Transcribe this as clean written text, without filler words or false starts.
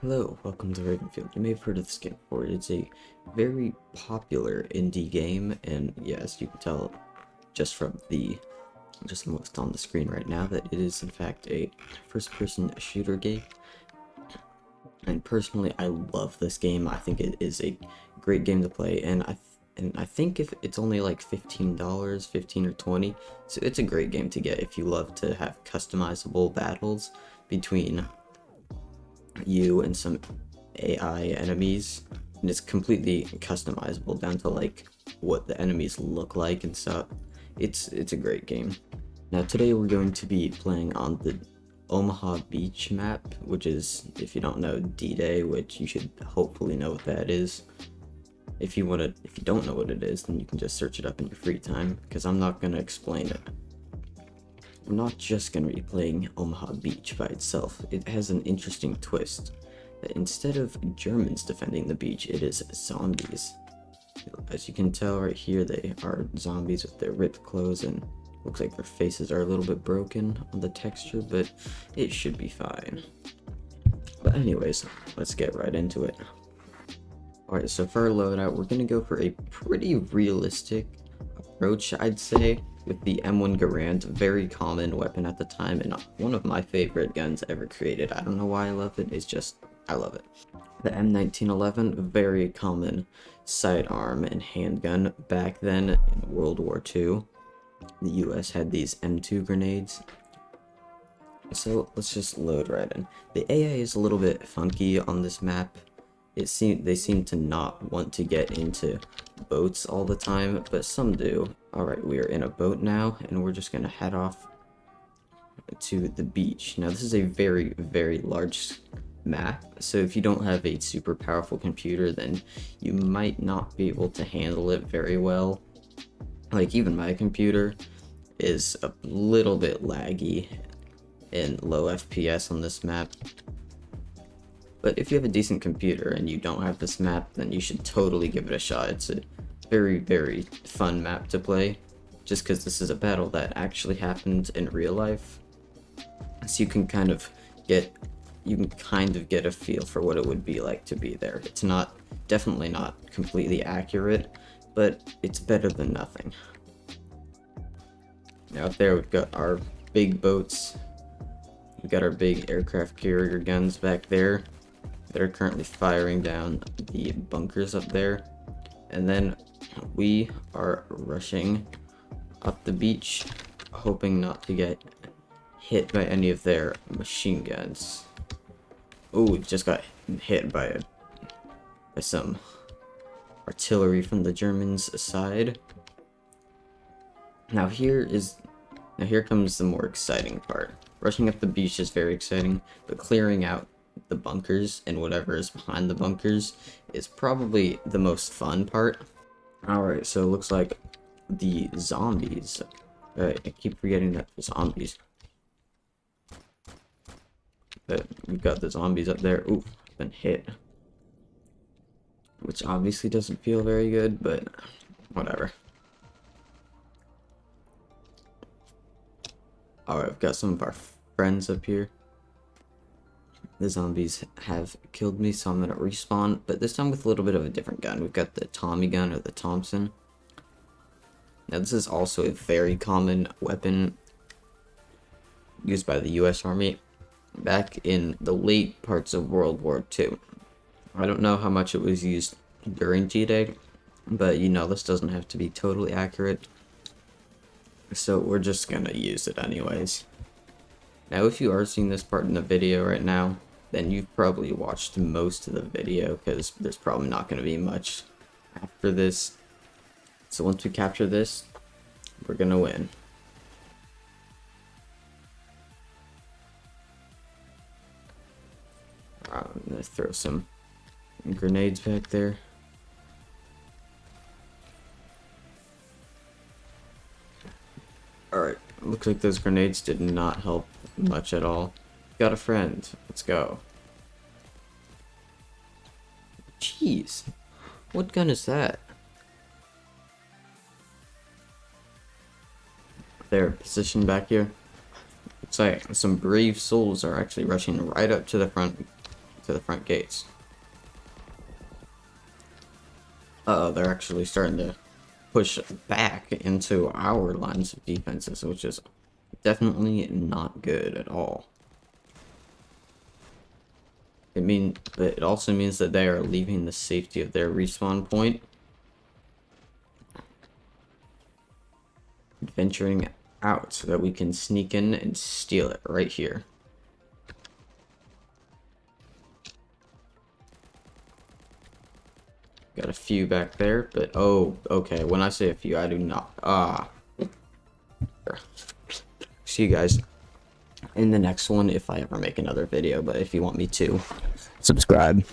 Hello, welcome to Ravenfield. You may have heard of this game before. It's a very popular indie game, and yes, you can tell just from what's on the screen right now that it is in fact a first-person shooter game. And personally, I love this game. I think it is a great game to play, and I think if it's only like $15, 15 or 20, so it's a great game to get if you love to have customizable battles between you and some AI enemies, and it's completely customizable down to like what the enemies look like and stuff. It's a great game. Now today we're going to be playing on the Omaha Beach map, which is, if you don't know, D-Day, which you should hopefully know what that is. If you don't know what it is, then you can just search it up in your free time, because I'm not gonna explain it. I'm not just going to be playing Omaha Beach by itself. It has an interesting twist, that instead of Germans defending the beach, it is zombies. As you can tell right here, they are zombies with their ripped clothes, and looks like their faces are a little bit broken on the texture, but it should be fine. But anyways, let's get right into it. Alright, so for our loadout, we're going to go for a pretty realistic approach, I'd say, with the M1 Garand, very common weapon at the time, and one of my favorite guns ever created. I don't know why I love it, it's just, I love it. The M1911, very common sidearm and handgun back then in World War II. The US had these M2 grenades. So let's just load right in. The AI is a little bit funky on this map. They seem to not want to get into boats all the time, but some do. Alright, we are in a boat now, and we're just gonna head off to the beach. Now this is a very, very large map, so if you don't have a super powerful computer, then you might not be able to handle it very well. Like, even my computer is a little bit laggy and low FPS on this map. But if you have a decent computer and you don't have this map, then you should totally give it a shot. It's a very, very fun map to play, just because this is a battle that actually happened in real life. So you can kind of get a feel for what it would be like to be there. It's definitely not completely accurate, but it's better than nothing. Now up there we've got our big boats. We've got our big aircraft carrier guns back there that are currently firing down the bunkers up there, and then we are rushing up the beach, hoping not to get hit by any of their machine guns. Oh, we've just got hit by some artillery from the Germans' side. Now here comes the more exciting part. Rushing up the beach is very exciting, but clearing out the bunkers and whatever is behind the bunkers is probably the most fun part. Alright, so it looks like the zombies. I keep forgetting that the zombies. But we've got the zombies up there. Ooh, been hit. Which obviously doesn't feel very good, but whatever. Alright, I've got some of our friends up here. The zombies have killed me, so I'm gonna respawn, but this time with a little bit of a different gun. We've got the Tommy gun, or the Thompson. Now this is also a very common weapon used by the US Army back in the late parts of World War II. I don't know how much it was used during D-Day, but you know, this doesn't have to be totally accurate, so we're just gonna use it anyways. Now if you are seeing this part in the video right now, then you've probably watched most of the video, because there's probably not going to be much after this. So once we capture this, we're going to win. I'm going to throw some grenades back there. Alright, looks like those grenades did not help much at all. Got a friend. Let's go. Jeez. What gun is that? They're positioned back here. Looks like some brave souls are actually rushing right up to the front to the front gates. Uh-oh, they're actually starting to push back into our lines of defenses, which is definitely not good at all. But it also means that they are leaving the safety of their respawn point, venturing out so that we can sneak in and steal it right here. Got a few back there, but oh, okay. When I say a few, I do not. See you guys in the next one if I ever make another video, but if you want me to, subscribe.